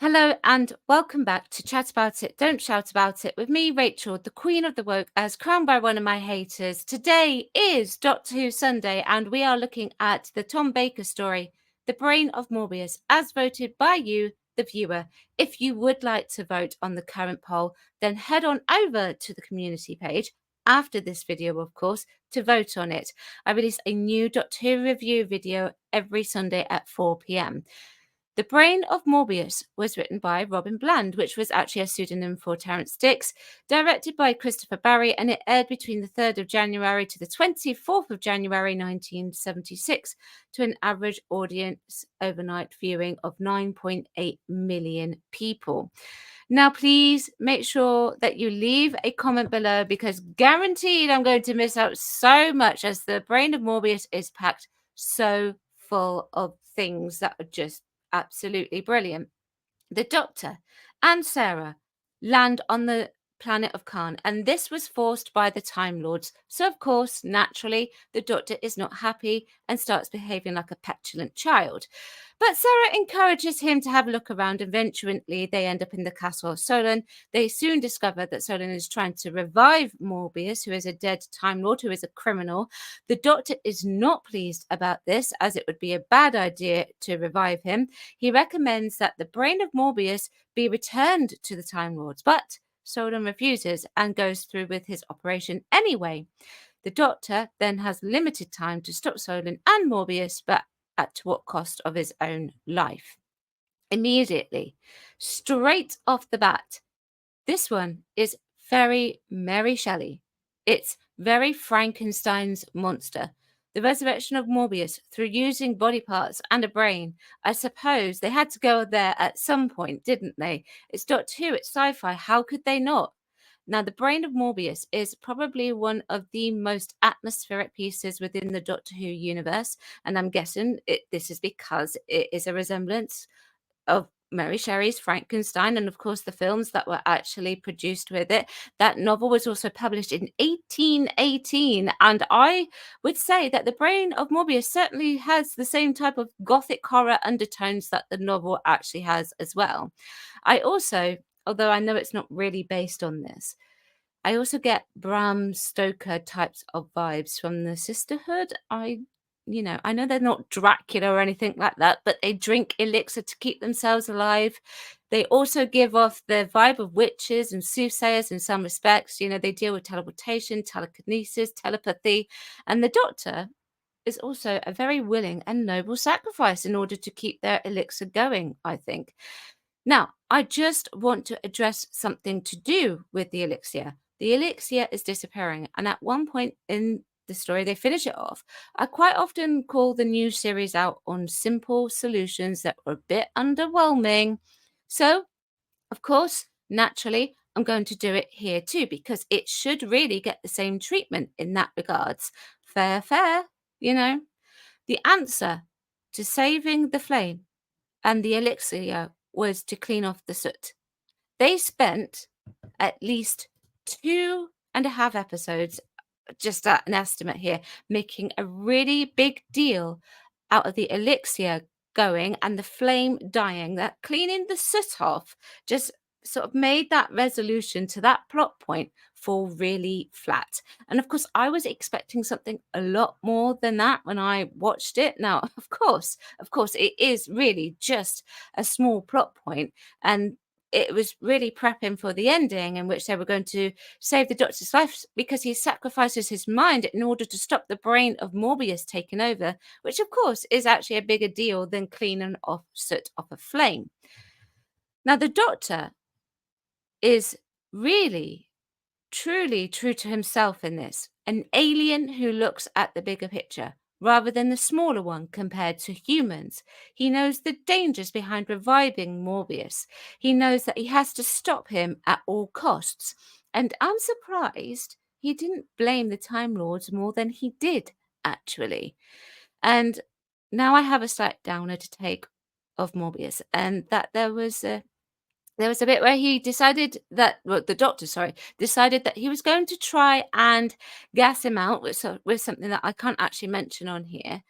Hello and welcome back to Chat About It, Don't Shout About It with me, Rachel, the Queen of the Woke, as crowned by one of my haters. Today is Doctor Who Sunday and we are looking at the Tom Baker story, The Brain of Morbius, as voted by you, the viewer. If you would like to vote on the current poll, then head on over to the community page after this video, of course, to vote on it. I release a new Doctor Who review video every Sunday at 4 p.m. The Brain of Morbius was written by Robin Bland, which was actually a pseudonym for Terence Dicks, directed by Christopher Barry, and it aired between the 3rd of January to the 24th of January 1976 to an average audience overnight viewing of 9.8 million people. Now, please make sure that you leave a comment below because guaranteed I'm going to miss out so much as the Brain of Morbius is packed so full of things that are just absolutely brilliant. The Doctor and Sarah land on the planet of Khan, and this was forced by the Time Lords. So, of course, naturally, the Doctor is not happy and starts behaving like a petulant child. But Sarah encourages him to have a look around. Eventually, they end up in the castle of Solon. They soon discover that Solon is trying to revive Morbius, who is a dead Time Lord, who is a criminal. The Doctor is not pleased about this, as it would be a bad idea to revive him. He recommends that the brain of Morbius be returned to the Time Lords, but Solon refuses and goes through with his operation anyway. The Doctor then has limited time to stop Solon and Morbius, but at what cost of his own life. Immediately, straight off the bat, this one is very Mary Shelley. It's very Frankenstein's monster. The resurrection of Morbius through using body parts and a brain. I suppose they had to go there at some point, didn't they? It's Doctor Who, it's sci-fi. How could they not? Now, The Brain of Morbius is probably one of the most atmospheric pieces within the Doctor Who universe, and I'm guessing this is because it is a resemblance of Mary Shelley's Frankenstein and, of course, the films that were actually produced with it. That novel was also published in 1818, and I would say that The Brain of Morbius certainly has the same type of gothic horror undertones that the novel actually has as well. I also, although I know it's not really based on this, I also get Bram Stoker types of vibes from the Sisterhood. I know they're not Dracula or anything like that, but they drink elixir to keep themselves alive. They also give off the vibe of witches and soothsayers in some respects. They deal with teleportation, telekinesis, telepathy, and the Doctor is also a very willing and noble sacrifice in order to keep their elixir going, I think. Now, I just want to address something to do with the elixir. The elixir is disappearing, and at one point in the story, they finish it off. I quite often call the new series out on simple solutions that were a bit underwhelming. So, of course, naturally, I'm going to do it here too, because it should really get the same treatment in that regards. Fair, fair, you know. The answer to saving the flame and the elixir was to clean off the soot. They spent at least 2.5 episodes, just at an estimate here, making a really big deal out of the elixir going and the flame dying. That cleaning the soot off just sort of made that resolution to that plot point fall really flat. And of course, I was expecting something a lot more than that when I watched it. Now, of course, it is really just a small plot point, and it was really prepping for the ending in which they were going to save the Doctor's life because he sacrifices his mind in order to stop the brain of Morbius taking over, which of course is actually a bigger deal than cleaning off soot off a flame. Now, the Doctor is really, truly true to himself in this, an alien who looks at the bigger picture rather than the smaller one compared to humans. He knows the dangers behind reviving Morbius. He knows that he has to stop him at all costs. And I'm surprised he didn't blame the Time Lords more than he did, actually. And now I have a slight downer to take of Morbius, and that there was a bit where he decided that, well, the Doctor, decided that he was going to try and gas him out with something that I can't actually mention on here.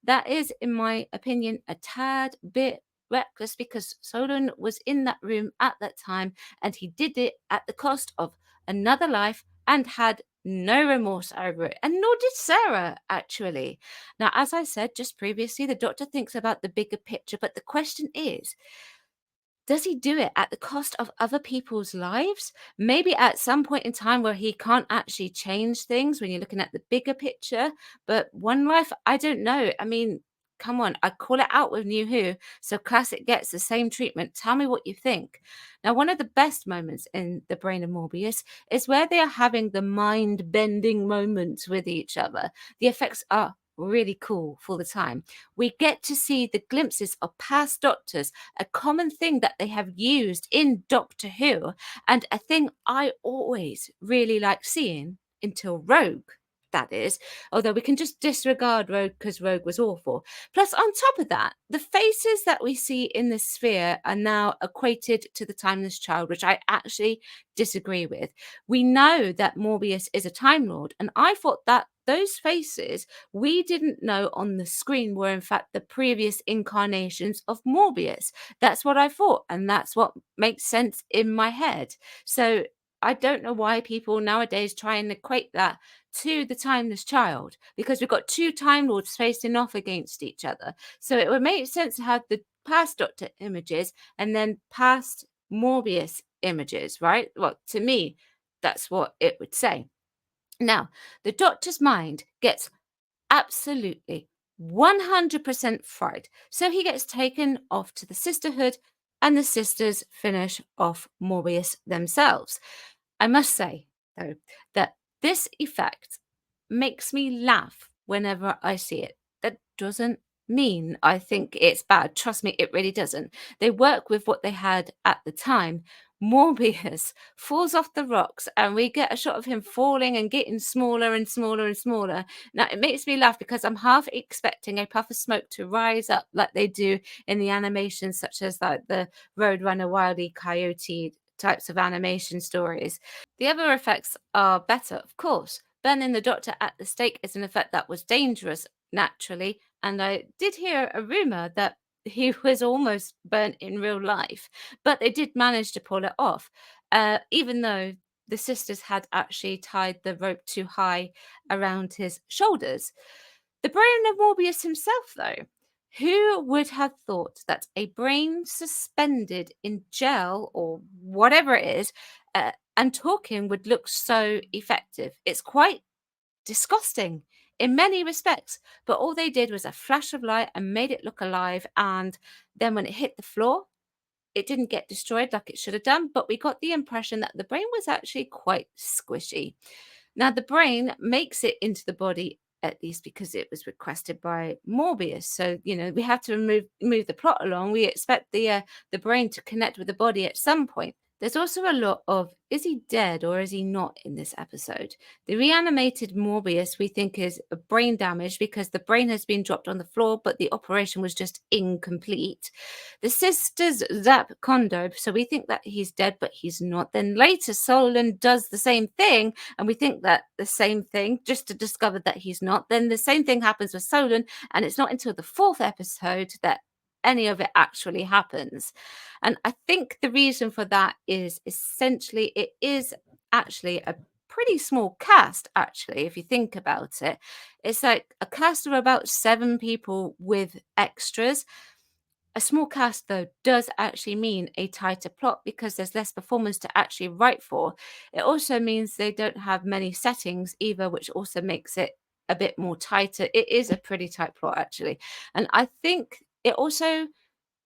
That is, in my opinion, a tad bit reckless because Solon was in that room at that time and he did it at the cost of another life and had no remorse over it. And nor did Sarah, actually. Now, as I said just previously, the doctor thinks about the bigger picture, but the question is, does he do it at the cost of other people's lives? Maybe at some point in time where he can't actually change things when you're looking at the bigger picture, but one life, I don't know. I mean, come on, I call it out with New Who, so Classic gets the same treatment. Tell me what you think. Now, one of the best moments in The Brain of Morbius is where they are having the mind bending moments with each other. The effects are really cool for the time. We get to see the glimpses of past doctors, a common thing that they have used in Doctor Who, and a thing I always really like seeing until Rogue. That is, although we can just disregard Rogue because Rogue was awful. Plus, on top of that, the faces that we see in the sphere are now equated to the Timeless Child, which I actually disagree with. We know that Morbius is a Time Lord, and I thought that those faces we didn't know on the screen were in fact the previous incarnations of Morbius. That's what I thought, and that's what makes sense in my head. So I don't know why people nowadays try and equate that to the Timeless Child, because we've got two Time Lords facing off against each other. So it would make sense to have the past Doctor images and then past Morbius images, right? Well, to me, that's what it would say. Now, the Doctor's mind gets absolutely 100% fried. So he gets taken off to the Sisterhood, and the sisters finish off Morbius themselves. I must say, though, that this effect makes me laugh whenever I see it. That doesn't mean I think it's bad. Trust me, it really doesn't. They work with what they had at the time. Morbius falls off the rocks, and we get a shot of him falling and getting smaller and smaller and smaller. Now, it makes me laugh because I'm half expecting a puff of smoke to rise up like they do in the animations, such as like the Roadrunner, Wile E. Coyote types of animation stories. The other effects are better, of course. Burning the Doctor at the stake is an effect that was dangerous, naturally, and I did hear a rumour that he was almost burnt in real life, but they did manage to pull it off, even though the sisters had actually tied the rope too high around his shoulders. The brain of Morbius himself, though, who would have thought that a brain suspended in gel or whatever it is and talking would look so effective? It's quite disgusting in many respects, but all they did was a flash of light and made it look alive. And then when it hit the floor, it didn't get destroyed like it should have done, but we got the impression that the brain was actually quite squishy. Now, the brain makes it into the body, at least because it was requested by Morbius. So, we have to move the plot along. We expect the brain to connect with the body at some point. There's also a lot of, is he dead or is he not in this episode? The reanimated Morbius we think is a brain damage because the brain has been dropped on the floor, but the operation was just incomplete. The sisters zap Kondo, so we think that he's dead, but he's not. Then later Solon does the same thing, and we think that the same thing, just to discover that he's not. Then the same thing happens with Solon, and it's not until the fourth episode that any of it actually happens. And I think the reason for that is essentially it is actually a pretty small cast, actually, if you think about it. It's like a cast of about 7 people with extras. A small cast, though, does actually mean a tighter plot because there's less performance to actually write for. It also means they don't have many settings either, which also makes it a bit more tighter. It is a pretty tight plot, actually. And I think it also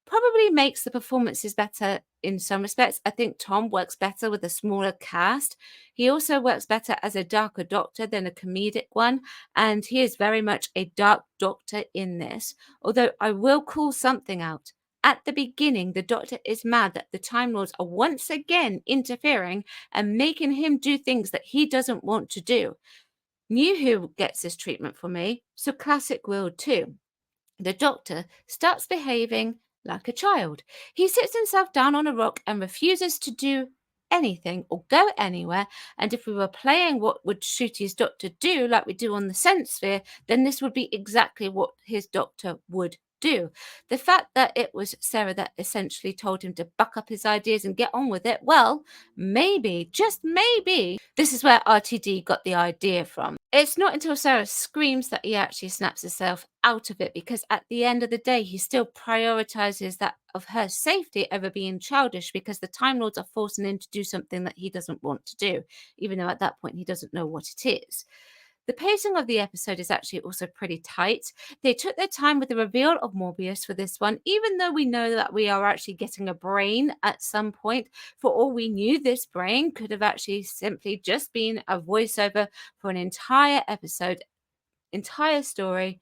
probably makes the performances better in some respects. I think Tom works better with a smaller cast. He also works better as a darker doctor than a comedic one, and he is very much a dark doctor in this. Although I will call something out. At the beginning, the Doctor is mad that the Time Lords are once again interfering and making him do things that he doesn't want to do. New Who gets this treatment for me, so Classic will too. The Doctor starts behaving like a child. He sits himself down on a rock and refuses to do anything or go anywhere. And if we were playing what would Shooty's Doctor do, like we do on the Sense Sphere, then this would be exactly what his Doctor would do. The fact that it was Sarah that essentially told him to buck up his ideas and get on with it, well, maybe, just maybe, this is where RTD got the idea from. It's not until Sarah screams that he actually snaps himself out of it, because at the end of the day, he still prioritizes that of her safety over being childish, because the Time Lords are forcing him to do something that he doesn't want to do, even though at that point he doesn't know what it is. The pacing of the episode is actually also pretty tight. They took their time with the reveal of Morbius for this one, even though we know that we are actually getting a brain at some point. For all we knew, this brain could have actually simply just been a voiceover for an entire episode, entire story,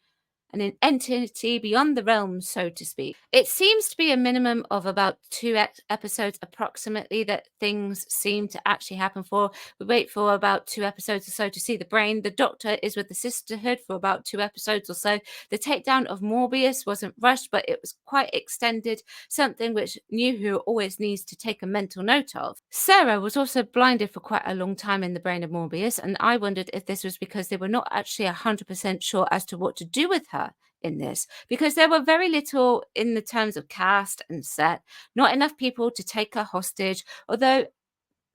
an entity beyond the realm, so to speak. It seems to be a minimum of about two episodes approximately that things seem to actually happen for. We wait for about 2 episodes or so to see the brain. The Doctor is with the Sisterhood for about 2 episodes or so. The takedown of Morbius wasn't rushed, but it was quite extended, something which New Who always needs to take a mental note of. Sarah was also blinded for quite a long time in the brain of Morbius, and I wondered if this was because they were not actually 100% sure as to what to do with her in this, because there were very little in the terms of cast and set, not enough people to take her hostage, although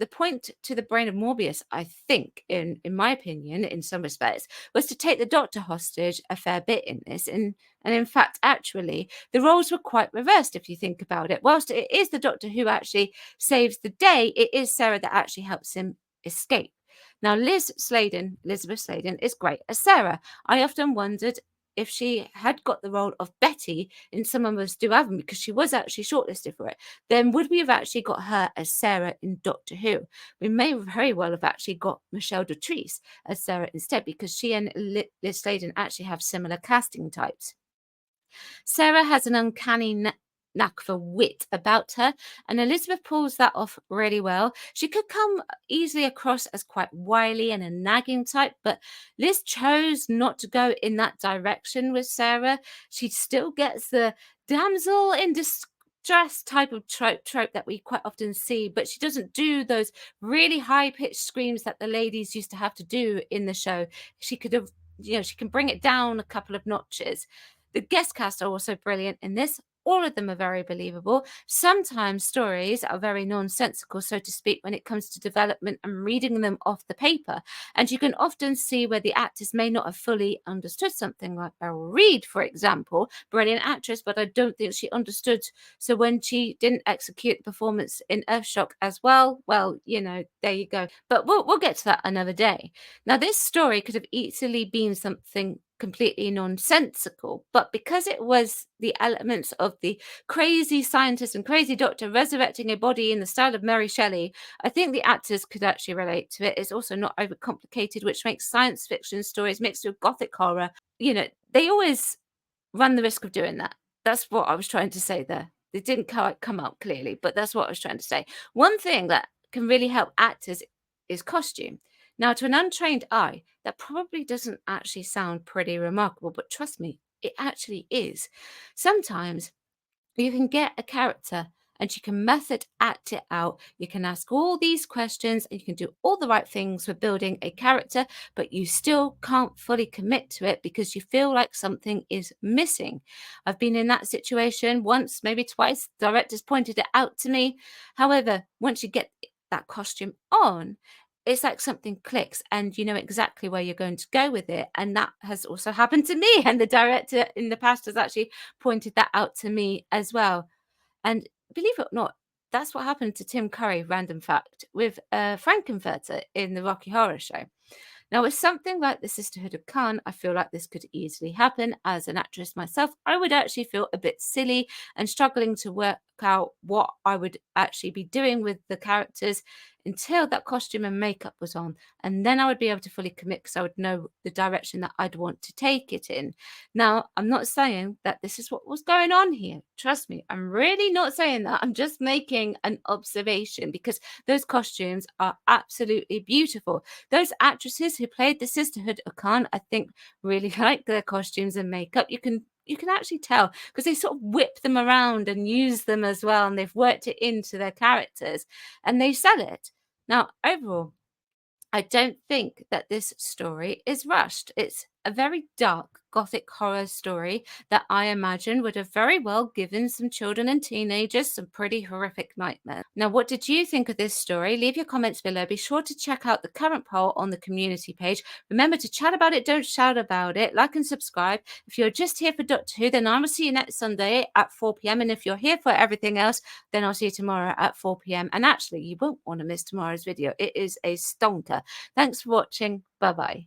the point to the brain of Morbius, I think, in my opinion, in some respects, was to take the Doctor hostage a fair bit in this. And in fact, actually, the roles were quite reversed if you think about it. Whilst it is the Doctor who actually saves the day, it is Sarah that actually helps him escape. Now, Elizabeth Sladen, is great as Sarah. I often wondered if she had got the role of Betty in Some of Us Do Have 'Em, because she was actually shortlisted for it, then would we have actually got her as Sarah in Doctor Who? We may very well have actually got Michelle Dautrice as Sarah instead, because she and Liz Sladen actually have similar casting types. Sarah has an uncanny knack for wit about her, and Elizabeth pulls that off really well. She could come easily across as quite wily and a nagging type, but Liz chose not to go in that direction with Sarah. She still gets the damsel in distress type of trope that we quite often see, but she doesn't do those really high-pitched screams that the ladies used to have to do in the show. She could have, she can bring it down a couple of notches. The guest cast are also brilliant in this. All of them are very believable. Sometimes stories are very nonsensical, so to speak, when it comes to development and reading them off the paper. And you can often see where the actors may not have fully understood something, like Beryl Reid, for example. Brilliant actress, but I don't think she understood. So when she didn't execute the performance in Earthshock as well, there you go. But we'll get to that another day. Now, this story could have easily been something completely nonsensical, but because it was the elements of the crazy scientist and crazy doctor resurrecting a body in the style of Mary Shelley, I think the actors could actually relate to it. It's also not overcomplicated, which makes science fiction stories mixed with gothic horror. They always run the risk of doing that. That's what I was trying to say there. It didn't quite come out clearly, but that's what I was trying to say. One thing that can really help actors is costume. Now, to an untrained eye, that probably doesn't actually sound pretty remarkable, but trust me, it actually is. Sometimes you can get a character and you can method act it out. You can ask all these questions and you can do all the right things for building a character, but you still can't fully commit to it because you feel like something is missing. I've been in that situation once, maybe twice. Directors pointed it out to me. However, once you get that costume on, it's like something clicks and you know exactly where you're going to go with it. And that has also happened to me. And the director in the past has actually pointed that out to me as well. And believe it or not, that's what happened to Tim Curry, random fact, with Frankenfurter in the Rocky Horror Show. Now, with something like the Sisterhood of Khan, I feel like this could easily happen. As an actress myself, I would actually feel a bit silly and struggling to work out what I would actually be doing with the characters until that costume and makeup was on. And then I would be able to fully commit because I would know the direction that I'd want to take it in. Now, I'm not saying that this is what was going on here. Trust me, I'm really not saying that. I'm just making an observation because those costumes are absolutely beautiful. Those actresses who played the Sisterhood of Khan, I think, really like their costumes and makeup. You can actually tell because they sort of whip them around and use them as well, and they've worked it into their characters and they sell it. Now, overall, I don't think that this story is rushed. It's a very dark gothic horror story that I imagine would have very well given some children and teenagers some pretty horrific nightmares. Now, what did you think of this story? Leave your comments below. Be sure to check out the current poll on the community page. Remember to chat about it, don't shout about it. Like and subscribe. If you're just here for Doctor Who, then I will see you next Sunday at 4 p.m. And if you're here for everything else, then I'll see you tomorrow at 4 p.m. And actually, you won't want to miss tomorrow's video. It is a stonker. Thanks for watching. Bye-bye.